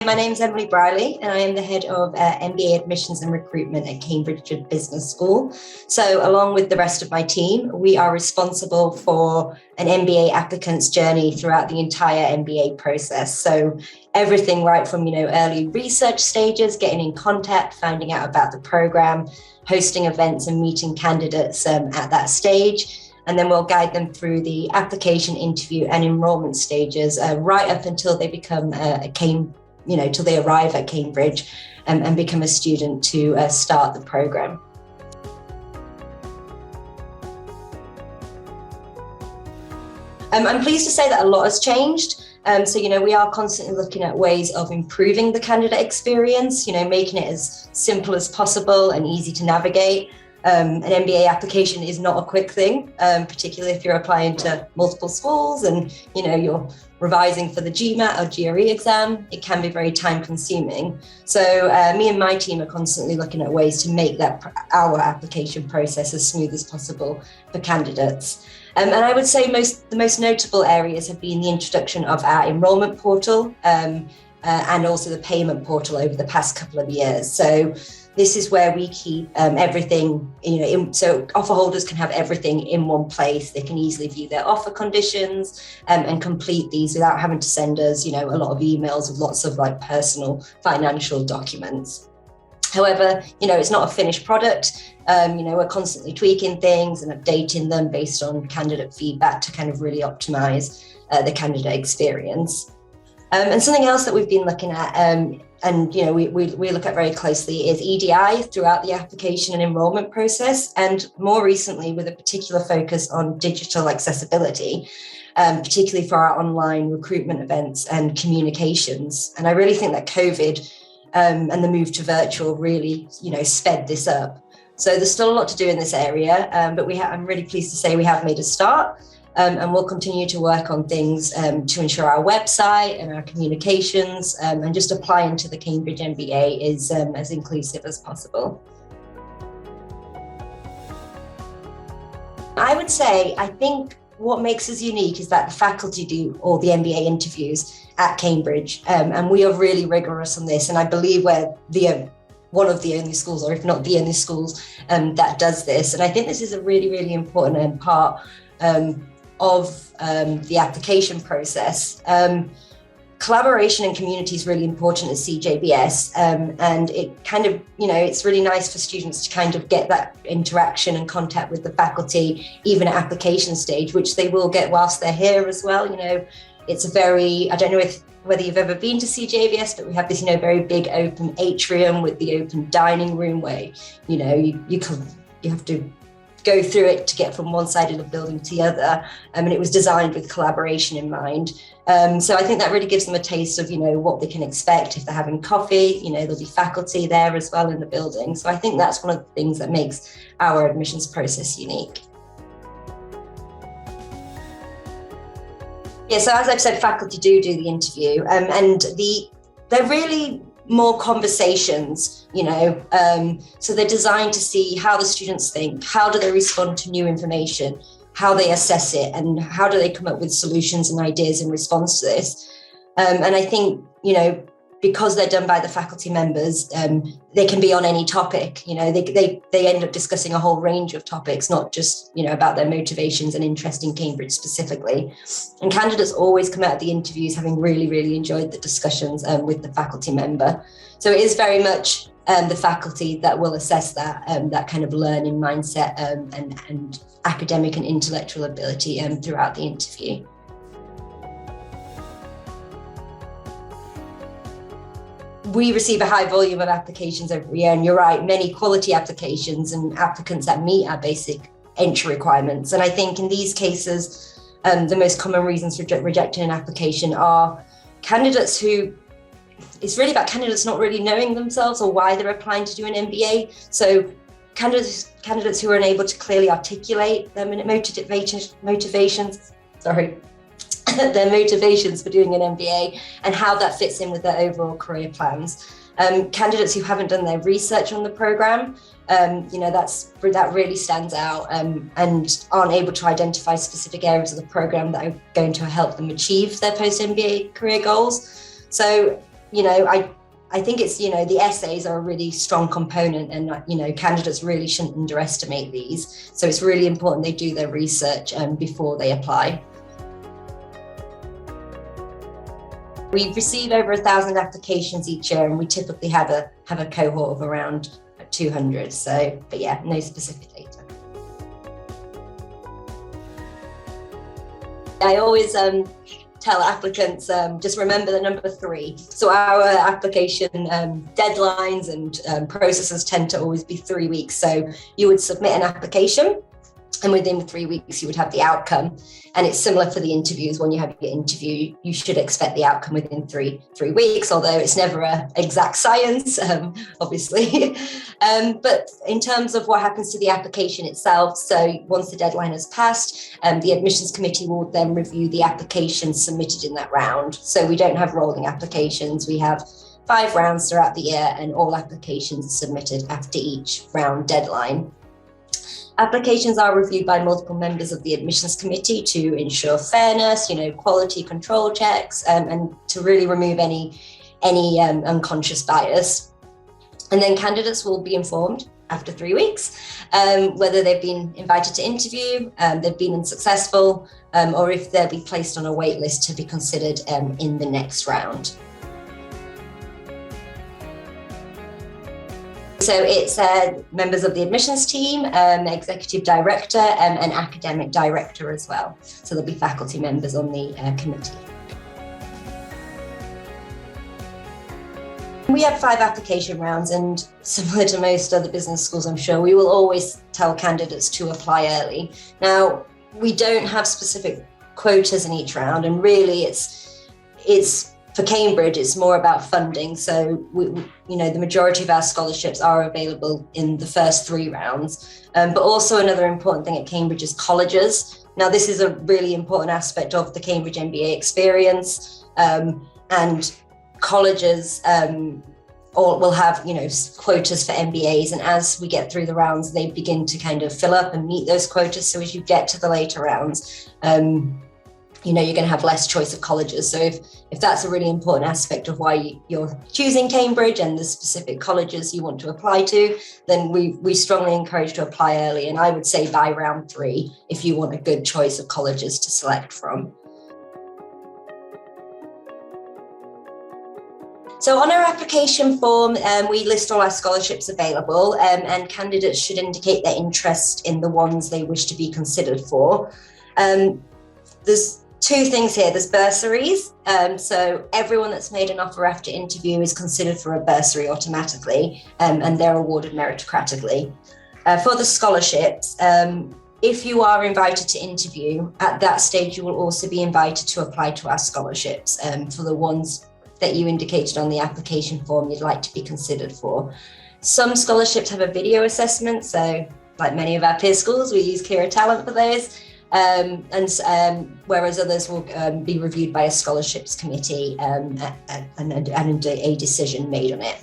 My name is Brierley, and I am the head of MBA Admissions and Recruitment at Cambridge Business School. So along with the rest of my team, we are responsible for an MBA applicant's journey throughout the entire MBA process. So everything right from, early research stages, getting in contact, finding out about the program, hosting events and meeting candidates at that stage. And then we'll guide them through the application, interview and enrollment stages right up until they become till they arrive at Cambridge and become a student to start the program. I'm pleased to say that a lot has changed. We are constantly looking at ways of improving the candidate experience, making it as simple as possible and easy to navigate. An MBA application is not a quick thing, particularly if you're applying to multiple schools and, you're revising for the GMAT or GRE exam. It can be very time consuming. So me and my team are constantly looking at ways to make our application process as smooth as possible for candidates. And I would say the most notable areas have been the introduction of our enrolment portal and also the payment portal over the past couple of years. So this is where we keep everything, so offer holders can have everything in one place. They can easily view their offer conditions and complete these without having to send us, a lot of emails with lots of personal financial documents. However, it's not a finished product. We're constantly tweaking things and updating them based on candidate feedback to kind of really optimize the candidate experience. And something else that we've been looking at we look at very closely is EDI throughout the application and enrolment process, and more recently with a particular focus on digital accessibility, particularly for our online recruitment events and communications. And I really think that COVID and the move to virtual really, sped this up. So there's still a lot to do in this area, but I'm really pleased to say we have made a start. And we'll continue to work on things to ensure our website and our communications and just applying to the Cambridge MBA is as inclusive as possible. I would say, I think what makes us unique is that the faculty do all the MBA interviews at Cambridge, and we are really rigorous on this. And I believe we're one of the only schools, or if not the only schools, that does this. And I think this is a really, really important part of the application process. Collaboration and community is really important at CJBS, and it kind of, it's really nice for students to kind of get that interaction and contact with the faculty, even at application stage, which they will get whilst they're here as well. It's a very, I don't know whether you've ever been to CJBS, but we have this, very big open atrium with the open dining room where, you have to go through it to get from one side of the building to the other. And it was designed with collaboration in mind. So I think that really gives them a taste of, what they can expect if they're having coffee. There'll be faculty there as well in the building. So I think that's one of the things that makes our admissions process unique. Yeah, so as I've said, faculty do the interview, and they're really more conversations, so they're designed to see how the students think, how do they respond to new information, how they assess it, and how do they come up with solutions and ideas in response to this. And I think, because they're done by the faculty members, they can be on any topic. They end up discussing a whole range of topics, not just, about their motivations and interest in Cambridge specifically. And candidates always come out of the interviews having really, really enjoyed the discussions with the faculty member. So it is very much the faculty that will assess that kind of learning mindset and academic and intellectual ability throughout the interview. We receive a high volume of applications every year, and you're right, many quality applications and applicants that meet our basic entry requirements. And I think in these cases, the most common reasons for rejecting an application are candidates it's really about candidates not really knowing themselves or why they're applying to do an MBA. So candidates who are unable to clearly articulate their motivations, their motivations for doing an MBA and how that fits in with their overall career plans. Candidates who haven't done their research on the programme, that really stands out and aren't able to identify specific areas of the programme that are going to help them achieve their post-MBA career goals. So I think it's, the essays are a really strong component, and, candidates really shouldn't underestimate these. So it's really important they do their research before they apply. We receive over 1,000 applications each year, and we typically have a cohort of around 200. So, but yeah, no specific data. I always tell applicants, just remember the number 3. So our application deadlines and processes tend to always be 3 weeks. So you would submit an application, and within 3 weeks you would have the outcome. And it's similar for the interviews. When you have your interview, you should expect the outcome within three weeks, although it's never an exact science, obviously. But in terms of what happens to the application itself, so once the deadline has passed, the admissions committee will then review the applications submitted in that round. So we don't have rolling applications. We have 5 rounds throughout the year, and all applications are submitted after each round deadline. Applications are reviewed by multiple members of the admissions committee to ensure fairness, quality control checks, and to really remove any unconscious bias. And then candidates will be informed after 3 weeks whether they've been invited to interview, they've been unsuccessful, or if they'll be placed on a wait list to be considered in the next round. So it's members of the admissions team, executive director, and academic director as well. So there'll be faculty members on the committee. We have 5 application rounds, and similar to most other business schools, I'm sure, we will always tell candidates to apply early. Now, we don't have specific quotas in each round, and really it's for Cambridge, it's more about funding. So, the majority of our scholarships are available in the first 3 rounds. But also another important thing at Cambridge is colleges. Now, this is a really important aspect of the Cambridge MBA experience. And colleges will have, quotas for MBAs. And as we get through the rounds, they begin to kind of fill up and meet those quotas. So as you get to the later rounds, you're going to have less choice of colleges. So if that's a really important aspect of why you're choosing Cambridge and the specific colleges you want to apply to, then we strongly encourage to apply early. And I would say by round 3, if you want a good choice of colleges to select from. So on our application form, we list all our scholarships available, and candidates should indicate their interest in the ones they wish to be considered for. There's 2 things here. There's bursaries. So everyone that's made an offer after interview is considered for a bursary automatically, and they're awarded meritocratically. For the scholarships, if you are invited to interview, at that stage, you will also be invited to apply to our scholarships for the ones that you indicated on the application form you'd like to be considered for. Some scholarships have a video assessment. So like many of our peer schools, we use Kira Talent for those. Whereas others will be reviewed by a scholarships committee and a decision made on it.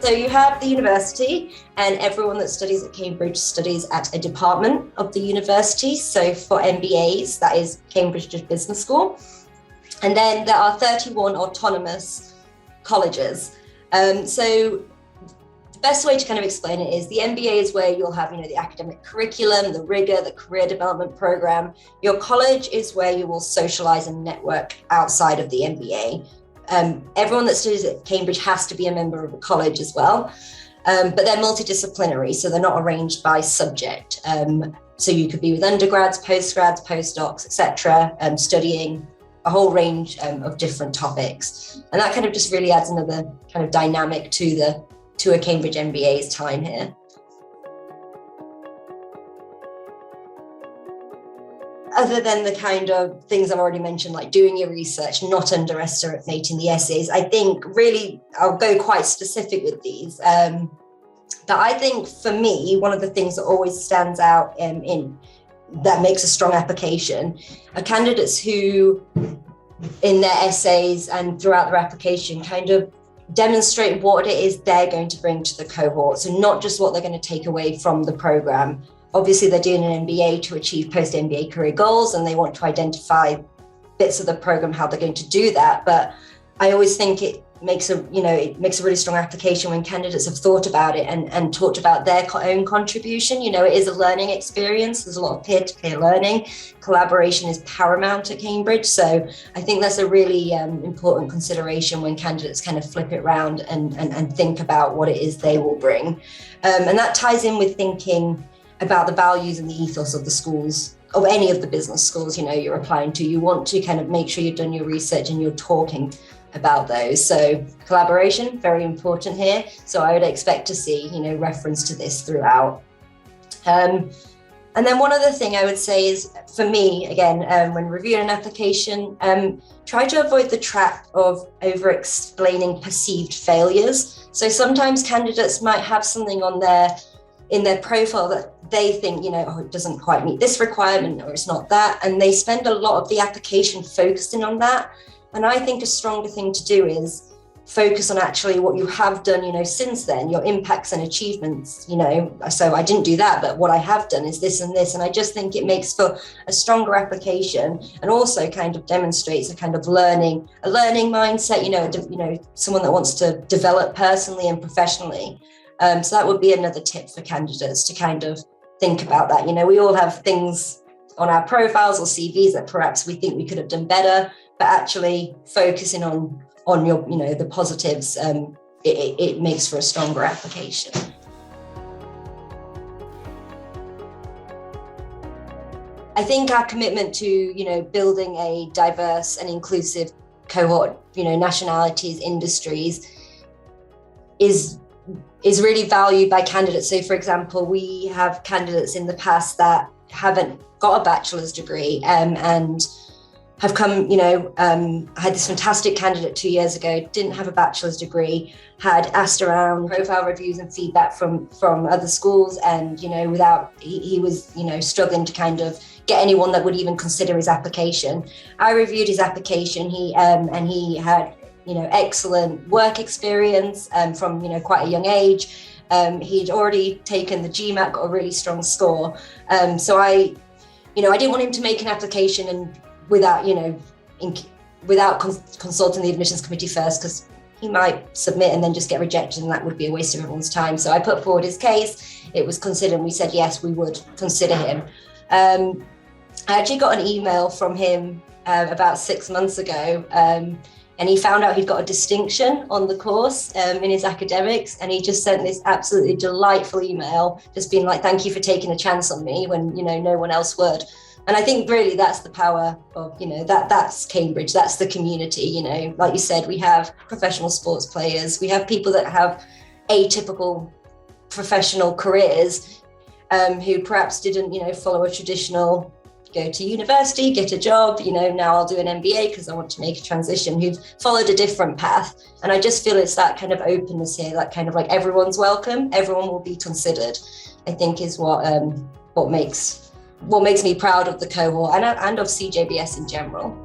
So you have the university, and everyone that studies at Cambridge studies at a department of the university. So for MBAs, that is Cambridge Business School. And then there are 31 autonomous colleges. So the best way to kind of explain it is the MBA is where you'll have, the academic curriculum, the rigor, the career development program. Your college is where you will socialize and network outside of the MBA. Everyone that studies at Cambridge has to be a member of a college as well, but they're multidisciplinary, so they're not arranged by subject. So you could be with undergrads, postgrads, postdocs, etc., studying a whole range of different topics, and that kind of just really adds another kind of dynamic to a Cambridge MBA's time here. Other than the kind of things I've already mentioned, like doing your research, not underestimating the essays, I think really I'll go quite specific with these. But I think for me, one of the things that always stands out that makes a strong application are candidates who, in their essays and throughout their application, kind of demonstrate what it is they're going to bring to the cohort. So not just what they're going to take away from the program. Obviously, they're doing an MBA to achieve post-MBA career goals, and they want to identify bits of the program, how they're going to do that. But I always think it makes a really strong application when candidates have thought about it and talked about their own contribution. It is a learning experience. There's a lot of peer-to-peer learning. Collaboration is paramount at Cambridge. So I think that's a really important consideration when candidates kind of flip it around and think about what it is they will bring. And that ties in with thinking about the values and the ethos of the schools, of any of the business schools, you're applying to. You want to kind of make sure you've done your research and you're talking about those. So collaboration, very important here. So I would expect to see, reference to this throughout. And then one other thing I would say is, for me, again, when reviewing an application, try to avoid the trap of over-explaining perceived failures. So sometimes candidates might have something in their profile that they think, it doesn't quite meet this requirement, or it's not that. And they spend a lot of the application focusing on that. And I think a stronger thing to do is focus on actually what you have done, since then, your impacts and achievements, so I didn't do that, but what I have done is this and this. And I just think it makes for a stronger application, and also kind of demonstrates a kind of learning mindset, someone that wants to develop personally and professionally. So that would be another tip for candidates to kind of think about that. We all have things on our profiles or CVs that perhaps we think we could have done better, but actually focusing on your, the positives, it makes for a stronger application. I think our commitment to, building a diverse and inclusive cohort, nationalities, industries, is really valued by candidates. So, for example, we have candidates in the past that haven't got a bachelor's degree and have come, I had this fantastic candidate 2 years ago, didn't have a bachelor's degree, had asked around profile reviews and feedback from other schools, and, he was, struggling to kind of get anyone that would even consider his application. I reviewed his application, he had, excellent work experience from, quite a young age. He'd already taken the GMAT, got a really strong score. So I didn't want him to make an application and without consulting the admissions committee first, because he might submit and then just get rejected, and that would be a waste of everyone's time. So I put forward his case. It was considered, and we said, yes, we would consider him. I actually got an email from him about 6 months ago, and he found out he'd got a distinction on the course in his academics, and he just sent this absolutely delightful email, just being like, thank you for taking a chance on me when, no one else would. And I think really that's the power of, that's Cambridge, that's the community, like you said, we have professional sports players, we have people that have atypical professional careers who perhaps didn't, follow a traditional go to university, get a job, now I'll do an MBA because I want to make a transition, who've followed a different path. And I just feel it's that kind of openness here, that kind of like everyone's welcome, everyone will be considered, I think is what makes me proud of the cohort and of CJBS in general.